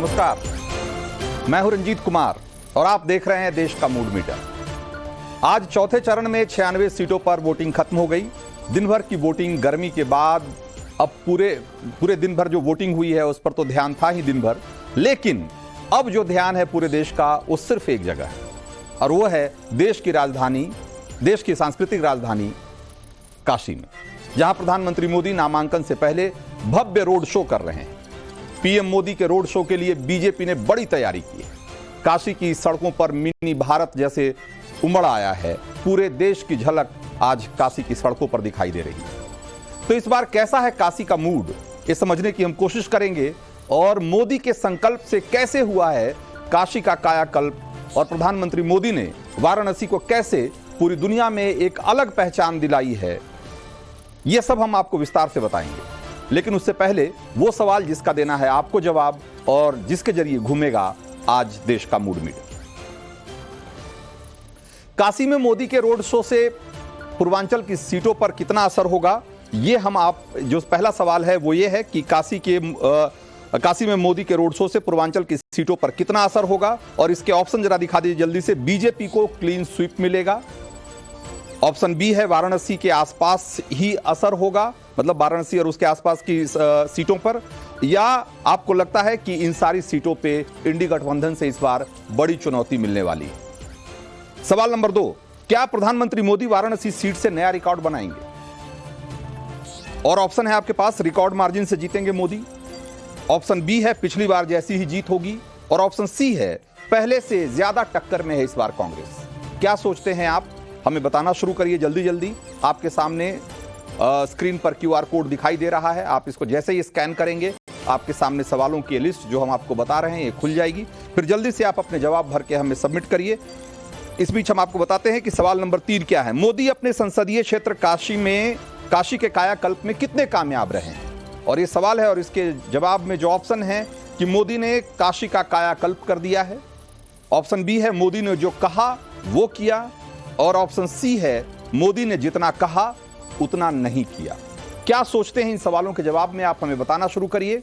नमस्कार, मैं हूं रंजीत कुमार और आप देख रहे हैं देश का मूड मीटर। आज चौथे चरण में 96 सीटों पर वोटिंग खत्म हो गई। दिन भर की वोटिंग गर्मी के बाद अब पूरे दिन भर जो वोटिंग हुई है उस पर तो ध्यान था ही दिन भर, लेकिन अब जो ध्यान है पूरे देश का वो सिर्फ एक जगह है और वो है देश की राजधानी, देश की सांस्कृतिक राजधानी काशी में, जहां प्रधानमंत्री मोदी नामांकन से पहले भव्य रोड शो कर रहे हैं। पीएम मोदी के रोड शो के लिए बीजेपी ने बड़ी तैयारी की है। काशी की सड़कों पर मिनी भारत जैसे उमड़ आया है। पूरे देश की झलक आज काशी की सड़कों पर दिखाई दे रही है। तो इस बार कैसा है काशी का मूड, ये समझने की हम कोशिश करेंगे और मोदी के संकल्प से कैसे हुआ है काशी का कायाकल्प और प्रधानमंत्री मोदी ने वाराणसी को कैसे पूरी दुनिया में एक अलग पहचान दिलाई है, यह सब हम आपको विस्तार से बताएंगे। लेकिन उससे पहले वो सवाल जिसका देना है आपको जवाब और जिसके जरिए घूमेगा आज देश का मूड मीटर। काशी में मोदी के रोड शो से पूर्वांचल की सीटों पर कितना असर होगा, ये हम आप जो पहला सवाल है वो ये है कि काशी में मोदी के रोड शो से पूर्वांचल की सीटों पर कितना असर होगा और इसके ऑप्शन जरा दिखा दीजिए जल्दी से। बीजेपी को क्लीन स्वीप मिलेगा। ऑप्शन बी है वाराणसी के आसपास ही असर होगा, मतलब वाराणसी और उसके आसपास की सीटों पर, या आपको लगता है कि इन सारी सीटों पे इंडी गठबंधन से इस बार बड़ी चुनौती मिलने वाली है। सवाल नंबर 2, क्या प्रधानमंत्री मोदी वाराणसी सीट से नया रिकॉर्ड बनाएंगे? और ऑप्शन है आपके पास रिकॉर्ड मार्जिन से जीतेंगे मोदी। ऑप्शन बी है पिछली बार जैसी ही जीत होगी और ऑप्शन सी है पहले से ज्यादा टक्कर में है इस बार कांग्रेस। क्या सोचते हैं आप? हमें बताना शुरू करिए जल्दी जल्दी। आपके सामने स्क्रीन पर क्यूआर कोड दिखाई दे रहा है, आप इसको जैसे ही स्कैन करेंगे आपके सामने सवालों की लिस्ट जो हम आपको बता रहे हैं ये खुल जाएगी। फिर जल्दी से आप अपने जवाब भर के हमें सबमिट करिए। इस बीच हम आपको बताते हैं कि सवाल नंबर 3 क्या है। मोदी अपने संसदीय क्षेत्र काशी के कायाकल्प में कितने कामयाब रहे हैं? और ये सवाल है और इसके जवाब में जो ऑप्शन है कि मोदी ने काशी का कायाकल्प कर दिया है। ऑप्शन बी है मोदी ने जो कहा वो किया और ऑप्शन सी है मोदी ने जितना कहा उतना नहीं किया। क्या सोचते हैं इन सवालों के जवाब में आप हमें बताना शुरू करिए।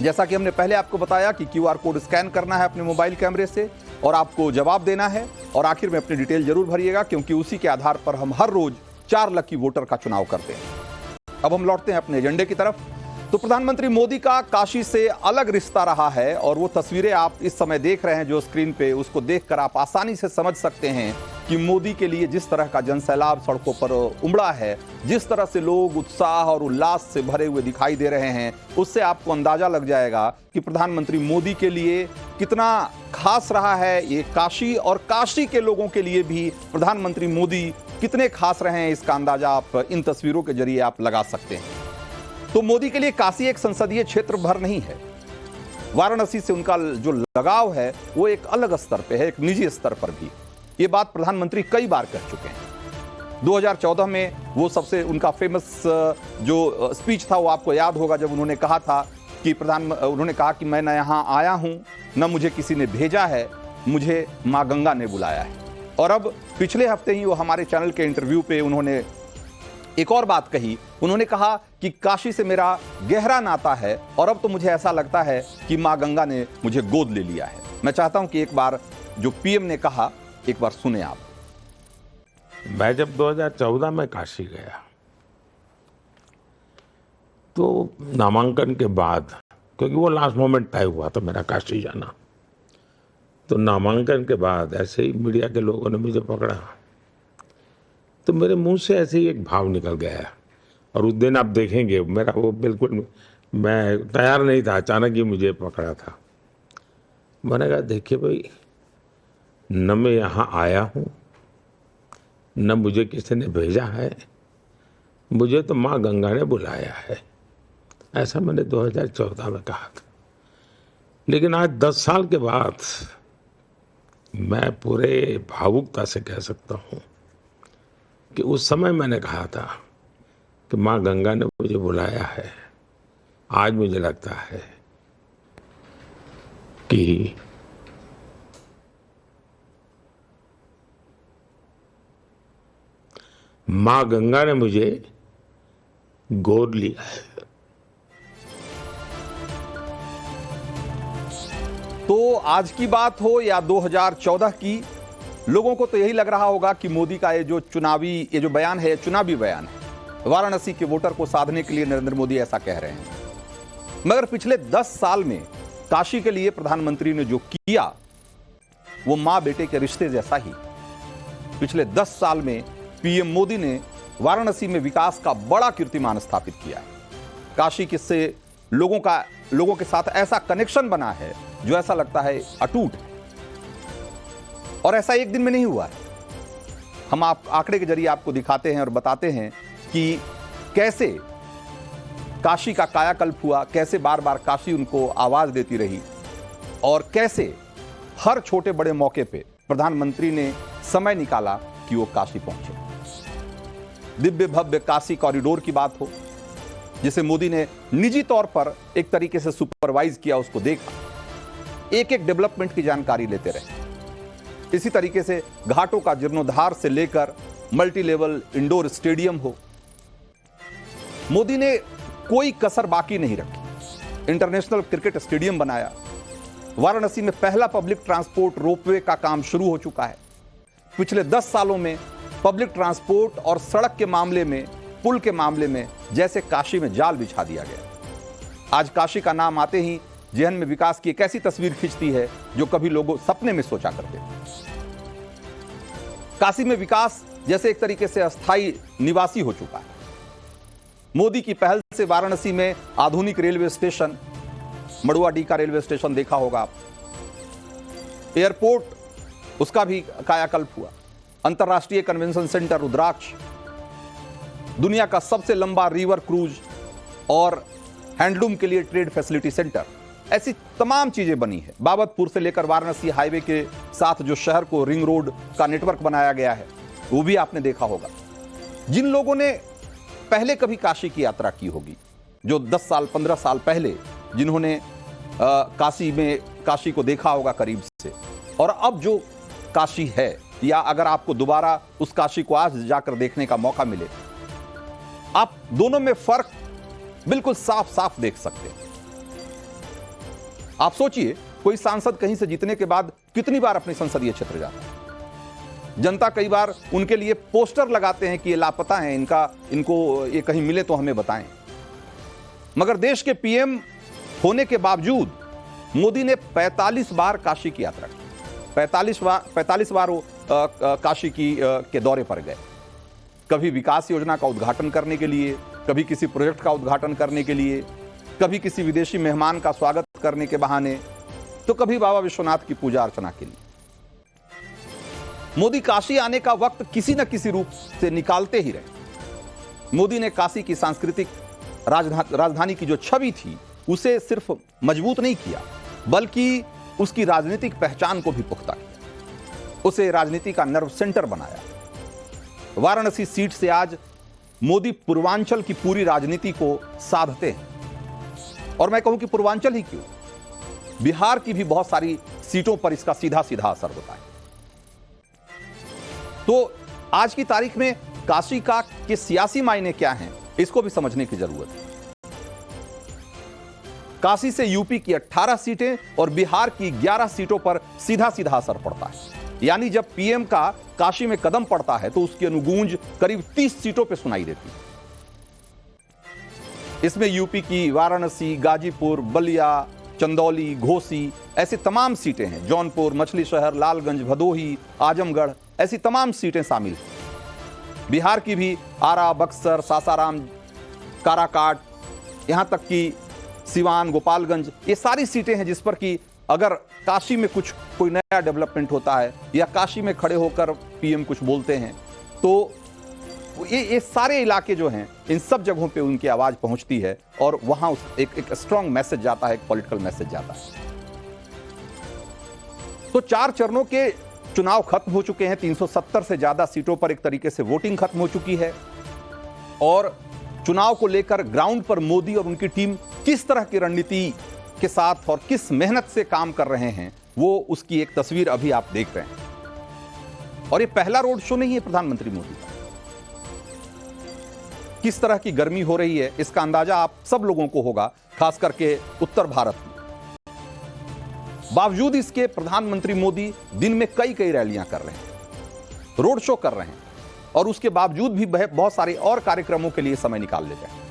जैसा कि हमने पहले आपको बताया कि क्यूआर कोड स्कैन करना है अपने मोबाइल कैमरे से और आपको जवाब देना है और आखिर में अपनी डिटेल जरूर भरिएगा, क्योंकि उसी के आधार पर हम हर रोज 4 लकी वोटर का चुनाव करते हैं। अब हम लौटते हैं अपने एजेंडे की तरफ। तो प्रधानमंत्री मोदी का काशी से अलग रिश्ता रहा है और वो तस्वीरें आप इस समय देख रहे हैं जो स्क्रीन पे, उसको देखकर आप आसानी से समझ सकते हैं कि मोदी के लिए जिस तरह का जनसैलाब सड़कों पर उमड़ा है, जिस तरह से लोग उत्साह और उल्लास से भरे हुए दिखाई दे रहे हैं, उससे आपको अंदाजा लग जाएगा कि प्रधानमंत्री मोदी के लिए कितना खास रहा है ये काशी, और काशी के लोगों के लिए भी प्रधानमंत्री मोदी कितने खास रहे हैं इसका अंदाजा आप इन तस्वीरों के जरिए आप लगा सकते हैं। तो मोदी के लिए काशी एक संसदीय क्षेत्र भर नहीं है, वाराणसी से उनका जो लगाव है वो एक अलग स्तर पे है, एक निजी स्तर पर भी। ये बात प्रधानमंत्री कई बार कह चुके हैं। 2014 में वो सबसे उनका फेमस जो स्पीच था वो आपको याद होगा, जब उन्होंने कहा था कि उन्होंने कहा कि मैं न यहाँ आया हूं न मुझे किसी ने भेजा है, मुझे मां गंगा ने बुलाया है। और अब पिछले हफ्ते ही वो हमारे चैनल के इंटरव्यू पे उन्होंने एक और बात कही। उन्होंने कहा कि काशी से मेरा गहरा नाता है और अब तो मुझे ऐसा लगता है कि मां गंगा ने मुझे गोद ले लिया है। मैं चाहता हूं कि एक बार जो पीएम ने कहा एक बार सुने आप। मैं जब 2014 में काशी गया तो नामांकन के बाद, क्योंकि वो लास्ट मोमेंट तय हुआ था मेरा काशी जाना, तो नामांकन के बाद ऐसे ही मीडिया के लोगों ने मुझे पकड़ा तो मेरे मुंह से ऐसे ही एक भाव निकल गया। और उस दिन आप देखेंगे मेरा वो बिल्कुल, मैं तैयार नहीं था, अचानक ही मुझे पकड़ा था। मैंने कहा देखिए भाई, न मैं यहाँ आया हूँ न मुझे किसी ने भेजा है, मुझे तो माँ गंगा ने बुलाया है। ऐसा मैंने 2014 में कहा था। लेकिन आज 10 साल के बाद मैं पूरे भावुकता से कह सकता हूँ कि उस समय मैंने कहा था कि माँ गंगा ने मुझे बुलाया है। आज मुझे लगता है कि माँ गंगा ने मुझे गोद लिया है। तो आज की बात हो या 2014 की, लोगों को तो यही लग रहा होगा कि मोदी का ये जो बयान है, चुनावी बयान है। वाराणसी के वोटर को साधने के लिए नरेंद्र मोदी ऐसा कह रहे हैं। मगर पिछले 10 साल में काशी के लिए प्रधानमंत्री ने जो किया वो मां बेटे के रिश्ते जैसा ही। पिछले 10 साल में पीएम मोदी ने वाराणसी में विकास का बड़ा कीर्तिमान स्थापित किया है। काशी किससे लोगों के साथ ऐसा कनेक्शन बना है जो ऐसा लगता है अटूट है। और ऐसा एक दिन में नहीं हुआ है। हम आंकड़े के जरिए आपको दिखाते हैं और बताते हैं कि कैसे काशी का कायाकल्प हुआ, कैसे बार बार काशी उनको आवाज देती रही और कैसे हर छोटे बड़े मौके पे प्रधानमंत्री ने समय निकाला कि वो काशी पहुंचे। दिव्य भव्य काशी कॉरिडोर की बात हो, जिसे मोदी ने निजी तौर पर एक तरीके से सुपरवाइज किया, उसको देखा, एक एक डेवलपमेंट की जानकारी लेते रहे। इसी तरीके से घाटों का जीर्णोद्धार से लेकर मल्टी लेवल इंडोर स्टेडियम हो, मोदी ने कोई कसर बाकी नहीं रखी। इंटरनेशनल क्रिकेट स्टेडियम बनाया। वाराणसी में पहला पब्लिक ट्रांसपोर्ट रोपवे का काम शुरू हो चुका है। पिछले 10 सालों में पब्लिक ट्रांसपोर्ट और सड़क के मामले में, पुल के मामले में जैसे काशी में जाल बिछा दिया गया। आज काशी का नाम आते ही जेहन में विकास की एक ऐसी तस्वीर खिंचती है जो कभी लोग सपने में सोचा करते थे। काशी में विकास जैसे एक तरीके से अस्थायी निवासी हो चुका है। मोदी की पहल से वाराणसी में आधुनिक रेलवे स्टेशन, मड़ुआडीह का रेलवे स्टेशन देखा होगा आप, एयरपोर्ट उसका भी कायाकल्प हुआ, अंतरराष्ट्रीय कन्वेंशन सेंटर रुद्राक्ष, दुनिया का सबसे लंबा रिवर क्रूज और हैंडलूम के लिए ट्रेड फैसिलिटी सेंटर, ऐसी तमाम चीजें बनी है। बाबतपुर से लेकर वाराणसी हाईवे के साथ जो शहर को रिंग रोड का नेटवर्क बनाया गया है वो भी आपने देखा होगा। जिन लोगों ने पहले कभी काशी की यात्रा की होगी, जो 10 साल 15 साल पहले जिन्होंने काशी को देखा होगा करीब से, और अब जो काशी है, या अगर आपको दोबारा उस काशी को आज जाकर देखने का मौका मिले, आप दोनों में फर्क बिल्कुल साफ साफ देख सकते हैं। आप सोचिए, कोई सांसद कहीं से जीतने के बाद कितनी बार अपने संसदीय क्षेत्र जाता है। जनता कई बार उनके लिए पोस्टर लगाते हैं कि ये लापता हैं, इनको ये कहीं मिले तो हमें बताएं। मगर देश के पीएम होने के बावजूद मोदी ने 45 बार काशी की यात्रा की। 45 बार वो काशी के दौरे पर गए। कभी विकास योजना का उद्घाटन करने के लिए, कभी किसी प्रोजेक्ट का उद्घाटन करने के लिए, कभी किसी विदेशी मेहमान का स्वागत करने के बहाने, तो कभी बाबा विश्वनाथ की पूजा अर्चना के लिए। मोदी काशी आने का वक्त किसी न किसी रूप से निकालते ही रहे। मोदी ने काशी की सांस्कृतिक राजधानी की जो छवि थी उसे सिर्फ मजबूत नहीं किया, बल्कि उसकी राजनीतिक पहचान को भी पुख्ता किया, उसे राजनीति का नर्व सेंटर बनाया। वाराणसी सीट से आज मोदी पूर्वांचल की पूरी राजनीति को साधते हैं। और मैं कहूं कि पूर्वांचल ही क्यों, बिहार की भी बहुत सारी सीटों पर इसका सीधा सीधा असर होता है। तो आज की तारीख में काशी के सियासी मायने क्या हैं, इसको भी समझने की जरूरत है। काशी से यूपी की 18 सीटें और बिहार की 11 सीटों पर सीधा सीधा असर पड़ता है। यानी जब पीएम का काशी में कदम पड़ता है तो उसकी अनुगूंज करीब 30 सीटों पर सुनाई देती है। इसमें यूपी की वाराणसी, गाजीपुर, बलिया, चंदौली, घोसी, ऐसी तमाम सीटें हैं। जौनपुर, मछली शहर, लालगंज, भदोही, आजमगढ़, ऐसी तमाम सीटें शामिल हैं। बिहार की भी आरा, बक्सर, सासाराम, काराकाट, यहां तक कि सिवान, गोपालगंज, ये सारी सीटें हैं जिस पर कि अगर काशी में कोई नया डेवलपमेंट होता है या काशी में खड़े होकर पीएम कुछ बोलते हैं तो ये सारे इलाके जो हैं, इन सब जगहों पे उनकी आवाज पहुंचती है और वहां एक स्ट्रांग मैसेज जाता है, एक पॉलिटिकल मैसेज जाता है। तो 4 चरणों के चुनाव खत्म हो चुके हैं। 370 से ज्यादा सीटों पर एक तरीके से वोटिंग खत्म हो चुकी है और चुनाव को लेकर ग्राउंड पर मोदी और उनकी टीम किस तरह की रणनीति के साथ और किस मेहनत से काम कर रहे हैं, वो उसकी एक तस्वीर अभी आप देख रहे हैं। और ये पहला रोड शो नहीं है प्रधानमंत्री मोदी का। किस तरह की गर्मी हो रही है इसका अंदाजा आप सब लोगों को होगा, खास करके उत्तर भारत में। बावजूद इसके प्रधानमंत्री मोदी दिन में कई कई रैलियां कर रहे हैं, रोड शो कर रहे हैं, और उसके बावजूद भी बहुत सारे और कार्यक्रमों के लिए समय निकाल लेते हैं।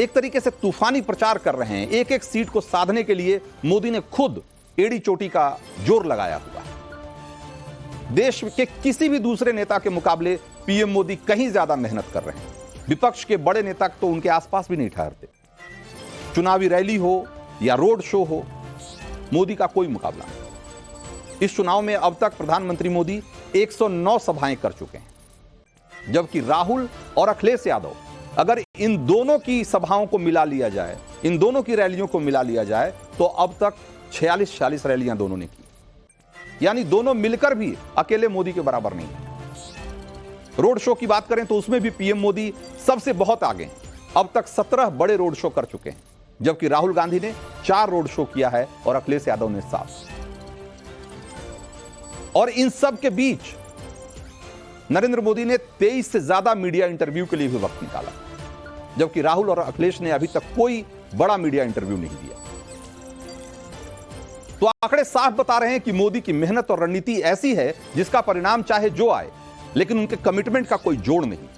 एक तरीके से तूफानी प्रचार कर रहे हैं। एक एक सीट को साधने के लिए मोदी ने खुद एड़ी चोटी का जोर लगाया हुआ है। देश के किसी भी दूसरे नेता के मुकाबले पीएम मोदी कहीं ज्यादा मेहनत कर रहे हैं। विपक्ष के बड़े नेता तो उनके आसपास भी नहीं ठहरते। चुनावी रैली हो या रोड शो हो, मोदी का कोई मुकाबला नहीं। इस चुनाव में अब तक प्रधानमंत्री मोदी 109 सभाएं कर चुके हैं, जबकि राहुल और अखिलेश यादव, अगर इन दोनों की सभाओं को मिला लिया जाए, इन दोनों की रैलियों को मिला लिया जाए, तो अब तक 46 रैलियां दोनों ने की। यानी दोनों मिलकर भी अकेले मोदी के बराबर नहीं है। रोड शो की बात करें तो उसमें भी पीएम मोदी सबसे बहुत आगे हैं। अब तक 17 बड़े रोड शो कर चुके हैं, जबकि राहुल गांधी ने 4 रोड शो किया है और अखिलेश यादव ने 7। और इन सब के बीच नरेंद्र मोदी ने 23 से ज्यादा मीडिया इंटरव्यू के लिए भी वक्त निकाला, जबकि राहुल और अखिलेश ने अभी तक कोई बड़ा मीडिया इंटरव्यू नहीं दिया। तो आंकड़े साफ बता रहे हैं कि मोदी की मेहनत और रणनीति ऐसी है जिसका परिणाम चाहे जो आए, लेकिन उनके कमिटमेंट का कोई जोड़ नहीं।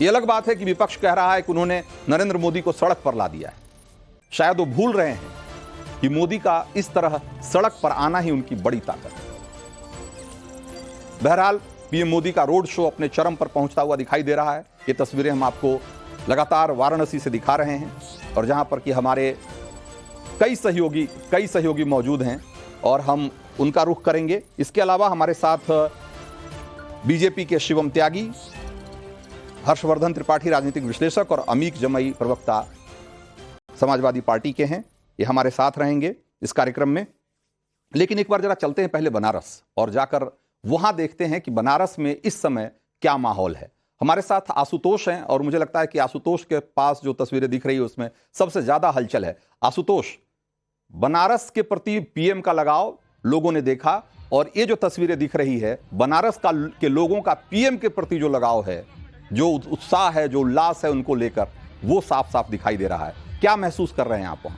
यह अलग बात है कि विपक्ष कह रहा है कि उन्होंने नरेंद्र मोदी को सड़क पर ला दिया है। शायद वो भूल रहे हैं कि मोदी का इस तरह सड़क पर आना ही उनकी बड़ी ताकत है। बहरहाल पीएम मोदी का रोड शो अपने चरम पर पहुंचता हुआ दिखाई दे रहा है। ये तस्वीरें हम आपको लगातार वाराणसी से दिखा रहे हैं, और जहां पर कि हमारे कई सहयोगी मौजूद हैं और हम उनका रुख करेंगे। इसके अलावा हमारे साथ बीजेपी के शिवम त्यागी, हर्षवर्धन त्रिपाठी राजनीतिक विश्लेषक और अमीक जमई प्रवक्ता समाजवादी पार्टी के हैं। ये हमारे साथ रहेंगे इस कार्यक्रम में। लेकिन एक बार जरा चलते हैं पहले बनारस और जाकर वहां देखते हैं कि बनारस में इस समय क्या माहौल है। हमारे साथ आशुतोष हैं और मुझे लगता है कि आशुतोष के पास जो तस्वीरें दिख रही है उसमें सबसे ज्यादा हलचल है। आशुतोष, बनारस के प्रति पीएम का लगाव लोगों ने देखा, और ये जो तस्वीरें दिख रही है बनारस के लोगों का पीएम के प्रति जो लगाव है, जो उत्साह है, जो उल्लास है उनको लेकर, वो साफ साफ दिखाई दे रहा है। क्या महसूस कर रहे हैं आप वहां?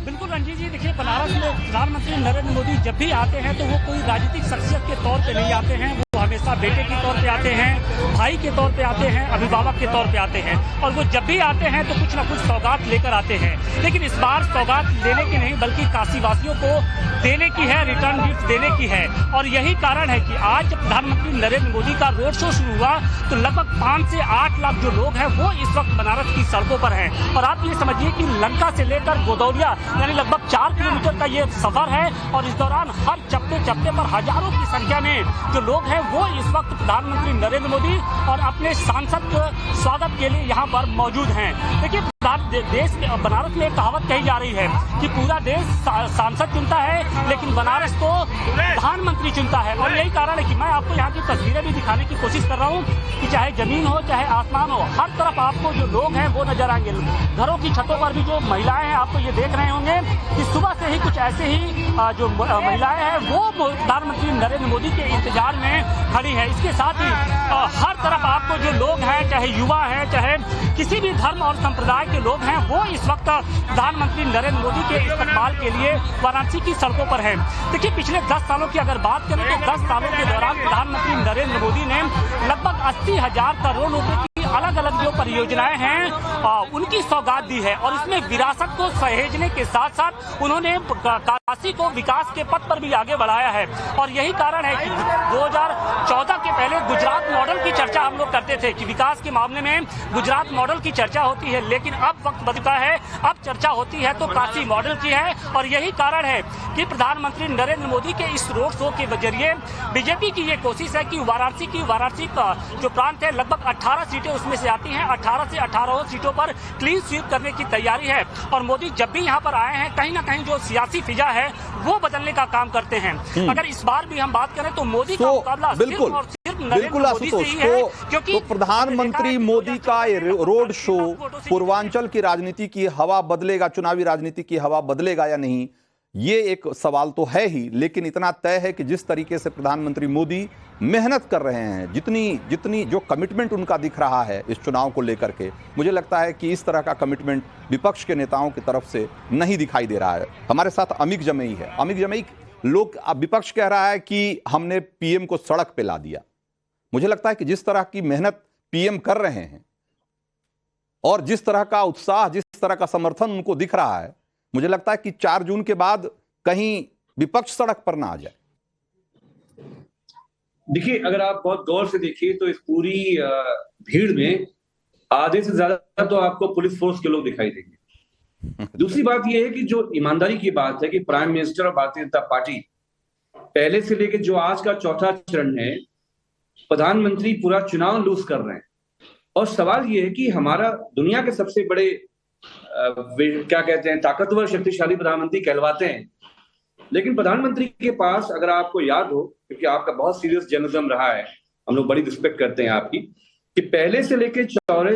बिल्कुल रंजीत जी, देखिए बनारस में प्रधानमंत्री नरेंद्र मोदी जब भी आते हैं तो वो कोई राजनीतिक शख्सियत के तौर पे नहीं आते हैं। वो हमेशा बेटे के तौर पे आते हैं, भाई के तौर पे आते हैं, अभिभावक के तौर पे आते हैं, और वो जब भी आते हैं तो कुछ ना कुछ सौगात लेकर आते हैं। लेकिन इस बार सौगात लेने की नहीं बल्कि काशीवासियों को देने की है, रिटर्न गिफ्ट देने की है। और यही कारण है कि आज जब प्रधानमंत्री नरेंद्र मोदी का रोड शो शुरू हुआ तो लगभग 5 से 8 लाख जो लोग हैं वो इस वक्त बनारस की सड़कों पर हैं। और आप ये समझिए कि लंका से लेकर गोदौलिया यानी लगभग 4 किलोमीटर का ये सफर है, और इस दौरान हर चप्पे पर हजारों की संख्या में जो लोग हैं वो इस वक्त प्रधानमंत्री नरेंद्र मोदी और अपने सांसद के स्वागत के लिए यहाँ पर मौजूद हैं। देखिए देश में बनारस में एक कहावत कही जा रही है कि पूरा देश सांसद चुनता है लेकिन बनारस को प्रधानमंत्री चुनता है। और यही कारण है कि मैं आपको यहाँ की तस्वीरें भी दिखाने की कोशिश कर रहा हूँ कि चाहे जमीन हो चाहे आसमान हो, हर तरफ आपको जो लोग हैं वो नजर आएंगे। घरों की छतों पर भी जो महिलाएं हैं आपको ये देख रहे होंगे कि सुबह से ही कुछ ऐसे ही जो महिलाएं हैं वो प्रधानमंत्री नरेंद्र मोदी के इंतजार में खड़ी है। इसके साथ ही हर तरफ आपको जो लोग हैं, चाहे युवा हैं चाहे किसी भी धर्म और संप्रदाय के लोग हैं, वो इस वक्त प्रधानमंत्री नरेंद्र मोदी के इस्तकबाल के लिए वाराणसी की सड़कों पर हैं। देखिए पिछले 10 सालों की अगर बात करें तो 10 सालों के दौरान प्रधानमंत्री नरेंद्र मोदी ने लगभग 80,000 करोड़ रुपए की अलग अलग जो परियोजनाएं हैं उनकी सौगात दी है। और इसमें विरासत को सहेजने के साथ साथ उन्होंने काशी को विकास के पथ पर भी आगे बढ़ाया है। और यही कारण है कि 2014 के पहले गुजरात मॉडल की चर्चा हम लोग करते थे कि विकास के मामले में गुजरात मॉडल की चर्चा होती है, लेकिन अब वक्त बदल चुका है, अब चर्चा होती है तो काशी मॉडल की है। और यही कारण है कि प्रधानमंत्री नरेंद्र मोदी के इस रोड शो के जरिए बीजेपी की ये कोशिश है कि वाराणसी का जो प्रांत है लगभग 18 सीटें उसमें से आती हैं, 18 से 18 सीटों पर क्लीन स्वीप करने की तैयारी है। और मोदी जब भी यहाँ पर आए हैं कहीं ना कहीं जो सियासी फिजा है वो बदलने का काम करते हैं। अगर इस बार भी हम बात करें तो मोदी का मुकाबला बिल्कुल आशुतोष, तो प्रधानमंत्री मोदी का रोड शो पूर्वांचल की राजनीति की हवा बदलेगा, चुनावी राजनीति की हवा बदलेगा या नहीं, ये एक सवाल तो है ही, लेकिन इतना तय है कि जिस तरीके से प्रधानमंत्री मोदी मेहनत कर रहे हैं, जितनी जो कमिटमेंट उनका दिख रहा है इस चुनाव को लेकर के, मुझे लगता है कि इस तरह का कमिटमेंट विपक्ष के नेताओं की तरफ से नहीं दिखाई दे रहा है। हमारे साथ अमिक जमई है। अमिक जमई, लोग विपक्ष कह रहा है कि हमने पीएम को सड़क पे ला दिया। मुझे लगता है कि जिस तरह की मेहनत पीएम कर रहे हैं और जिस तरह का उत्साह, जिस तरह का समर्थन उनको दिख रहा है, मुझे लगता है कि 4 जून के बाद कहीं विपक्ष सड़क पर ना आ जाए। देखिए, अगर आप बहुत गौर से देखिए तो इस पूरी भीड़ में आधे से ज्यादा तो आपको पुलिस फोर्स के लोग दिखाई देंगे। दूसरी बात यह है कि जो ईमानदारी की बात है कि प्राइम मिनिस्टर और भारतीय जनता पार्टी पहले से लेकर जो आज का चौथा चरण है, प्रधानमंत्री पूरा चुनाव लूज कर रहे हैं। और सवाल यह है कि हमारा दुनिया के सबसे बड़े क्या कहते हैं, ताकतवर शक्तिशाली प्रधानमंत्री कहलवाते हैं, लेकिन प्रधानमंत्री के पास, अगर आपको याद हो, क्योंकि आपका बहुत सीरियस जर्नलिज्म रहा है, हम लोग बड़ी रिस्पेक्ट करते हैं आपकी, कि पहले से लेकर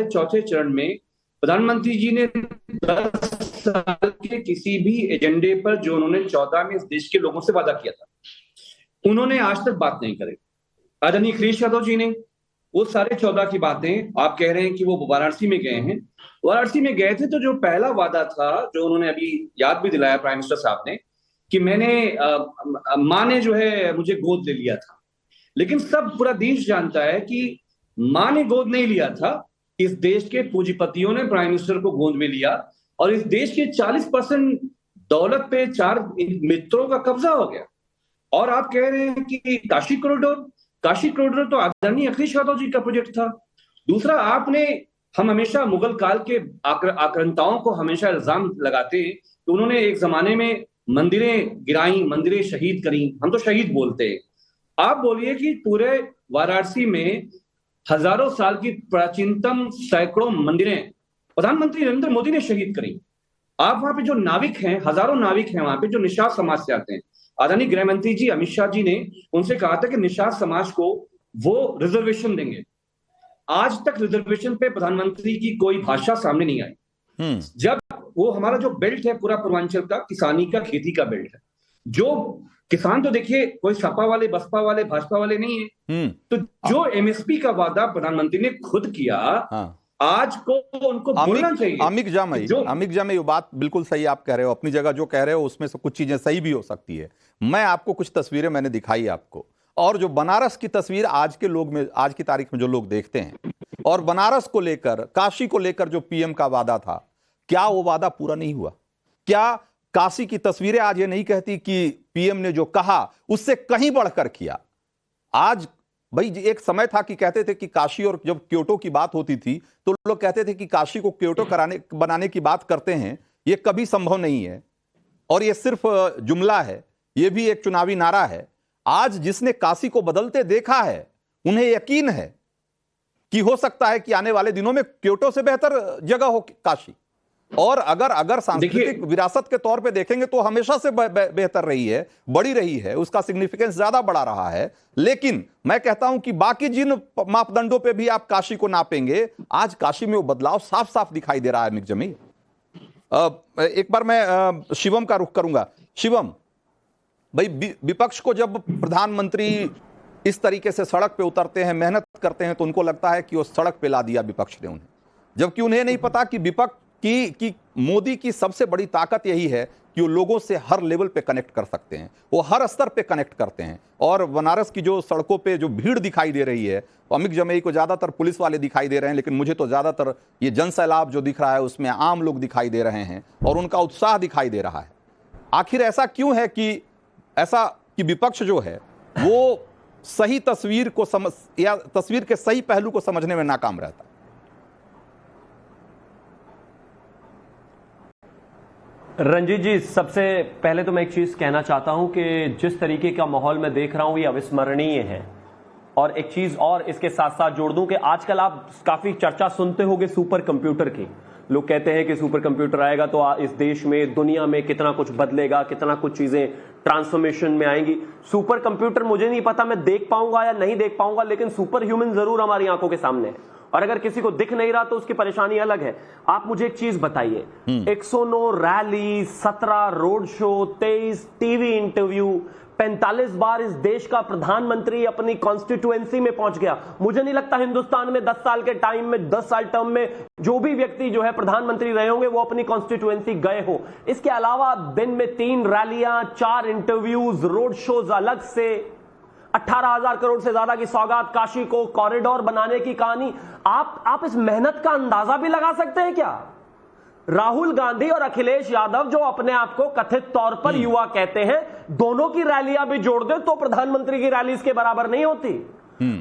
चौथे चरण में प्रधानमंत्री जी ने 10 साल के किसी भी एजेंडे पर जो उन्होंने 14 में इस देश के लोगों से वादा किया था, उन्होंने आज तक बात नहीं करे। आदरणीय अखिलेश यादव जी ने वो सारे 14 की बातें, आप कह रहे हैं कि वो वाराणसी में गए हैं, वाराणसी में गए थे तो जो पहला वादा था, जो उन्होंने अभी याद भी दिलाया प्राइम मिनिस्टर साहब ने, कि माँ ने जो है मुझे गोद ले लिया था। लेकिन सब पूरा देश जानता है कि माँ ने गोद नहीं लिया था, इस देश के पूंजीपतियों ने प्राइम मिनिस्टर को गोद में लिया और इस देश के 40% दौलत पे 4 मित्रों का कब्जा हो गया। और आप कह रहे हैं कि काशी कॉरिडोर तो आदरणीय अखिलेश यादव जी का प्रोजेक्ट था। दूसरा, हम हमेशा मुगल काल के आक्रांताओं को हमेशा इल्जाम लगाते हैं कि उन्होंने एक जमाने में मंदिरें गिराई, मंदिरें शहीद करी, हम तो शहीद बोलते हैं। आप बोलिए कि पूरे वाराणसी में हजारों साल की प्राचीनतम सैकड़ों मंदिरें प्रधानमंत्री नरेंद्र मोदी ने शहीद करी। आप वहां पे जो नाविक हैं, हजारों नाविक हैं वहां पे, जो निषाद समाज से आते हैं, आदरणीय गृह मंत्री जी अमित शाह जी ने उनसे कहा था कि निषाद समाज को वो रिजर्वेशन देंगे। आज तक रिजर्वेशन पे प्रधानमंत्री की कोई भाषा सामने नहीं आई। जब वो हमारा जो बेल्ट है पूरा पूर्वांचल का, किसानी का, खेती का बेल्ट है, जो किसान तो देखिए कोई सपा वाले, बसपा वाले, भाजपा वाले नहीं है, तो जो एमएसपी का वादा प्रधानमंत्री ने खुद किया, आज को उनको बोलना चाहिए। अमिक जामई, ये बात बिल्कुल सही आप कह रहे हो, अपनी जगह जो कह रहे हो उसमें से कुछ चीजें सही भी हो सकती है। मैं आपको कुछ तस्वीरें मैंने दिखाई आपको, और जो बनारस की तस्वीर आज की तारीख में जो लोग देखते हैं, और बनारस को लेकर, काशी को लेकर जो पीएम का वादा था, क्या वो वादा पूरा नहीं हुआ? क्या काशी की तस्वीरें आज ये नहीं कहती कि पीएम ने जो कहा उससे कहीं बढ़कर किया? आज भाई एक समय था कि कहते थे कि काशी, और जब क्योटो की बात होती थी तो लोग कहते थे कि काशी को क्योटो बनाने की बात करते हैं, ये कभी संभव नहीं है और ये सिर्फ जुमला है, ये भी एक चुनावी नारा है। आज जिसने काशी को बदलते देखा है, उन्हें यकीन है कि हो सकता है कि आने वाले दिनों में क्योटो से बेहतर जगह हो काशी। और अगर सांस्कृतिक विरासत के तौर पे देखेंगे तो हमेशा से बेहतर रही है, बड़ी रही है, उसका सिग्निफिकेंस ज्यादा बढ़ा रहा है। लेकिन मैं कहता हूं कि बाकी जिन मापदंडों पे भी आप काशी को नापेंगे, आज काशी में वो बदलाव साफ साफ दिखाई दे रहा है। अमिक जमी, एक बार मैं शिवम का रुख करूंगा। शिवम भाई, विपक्ष को जब प्रधानमंत्री इस तरीके से सड़क पे उतरते हैं, मेहनत करते हैं, तो उनको लगता है कि वो सड़क पे ला दिया विपक्ष ने उन्हें, जबकि उन्हें नहीं पता कि विपक्ष की मोदी की सबसे बड़ी ताकत यही है कि वो लोगों से हर लेवल पे कनेक्ट कर सकते हैं, वो हर स्तर पे कनेक्ट करते हैं। और बनारस की जो सड़कों पे जो भीड़ दिखाई दे रही है, अमिक जमई को ज्यादातर पुलिस वाले दिखाई दे रहे हैं, लेकिन मुझे तो ज्यादातर ये जन सैलाब जो दिख रहा है उसमें आम लोग दिखाई दे रहे हैं और उनका उत्साह दिखाई दे रहा है। आखिर ऐसा क्यों है कि विपक्ष जो है वो सही तस्वीर को समझ, या तस्वीर के सही पहलू को समझने में नाकाम रहता है? रंजीत जी, सबसे पहले तो मैं एक चीज कहना चाहता हूं कि जिस तरीके का माहौल मैं देख रहा हूं ये अविस्मरणीय है। और एक चीज और इसके साथ साथ जोड़ दूं कि आजकल आप काफी चर्चा सुनते होंगे सुपर कंप्यूटर की। लोग कहते हैं कि सुपर कंप्यूटर आएगा तो इस देश में, दुनिया में कितना कुछ बदलेगा, कितना कुछ चीजें ट्रांसफॉर्मेशन में आएंगी। सुपर कंप्यूटर मुझे नहीं पता मैं देख पाऊंगा या नहीं देख पाऊंगा, लेकिन सुपर ह्यूमन जरूर हमारी आंखों के सामने है। और अगर किसी को दिख नहीं रहा तो उसकी परेशानी अलग है। आप मुझे एक चीज बताइए, 109 rally, 17 road show, 23 TV interview, 45 बार इस देश का प्रधानमंत्री अपनी कॉन्स्टिट्यूएंसी में पहुंच गया। मुझे नहीं लगता हिंदुस्तान में 10 साल के टाइम में, 10 साल टर्म में जो भी व्यक्ति जो है प्रधानमंत्री रहे होंगे वो अपनी कॉन्स्टिट्यूएंसी गए हो। इसके अलावा दिन में 3 रैलियां, 4 इंटरव्यूज, रोड शोज अलग से, 18,000 करोड़ से ज्यादा की सौगात, काशी को कॉरिडोर बनाने की कहानी। आप इस मेहनत का अंदाजा भी लगा सकते हैं क्या? राहुल गांधी और अखिलेश यादव जो अपने आप को कथित तौर पर युवा कहते हैं, दोनों की रैलियां भी जोड़ दे तो प्रधानमंत्री की रैली इसके बराबर नहीं होती।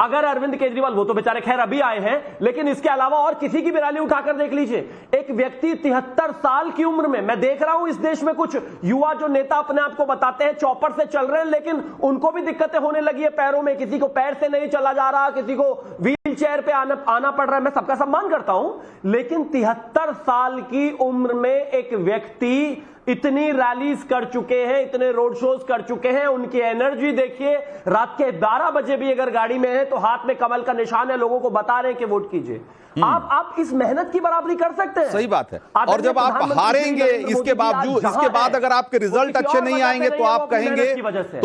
अगर अरविंद केजरीवाल, वो तो बेचारे खैर अभी आए हैं, लेकिन इसके अलावा और किसी की भी रैली उठाकर देख लीजिए। एक व्यक्ति 73 साल की उम्र में, मैं देख रहा हूं इस देश में कुछ युवा जो नेता अपने आप को बताते हैं चॉपर से चल रहे हैं, लेकिन उनको भी दिक्कतें होने लगी है पैरों में, किसी को पैर से नहीं चला जा रहा, किसी को व्हील चेयर पे आना पड़ रहा है। मैं सबका सम्मान करता हूं, लेकिन 73 साल की उम्र में एक व्यक्ति इतनी रैलीज कर चुके हैं, इतने रोड शोज कर चुके हैं, उनकी एनर्जी देखिए। रात के 12 बजे भी अगर गाड़ी में है तो हाथ में कमल का निशान है, लोगों को बता रहे हैं कि वोट कीजिए। आप इस मेहनत की बराबरी कर सकते हैं। सही बात है। और जब आप हारेंगे, इसके बाद अगर आपके रिजल्ट अच्छे नहीं आएंगे तो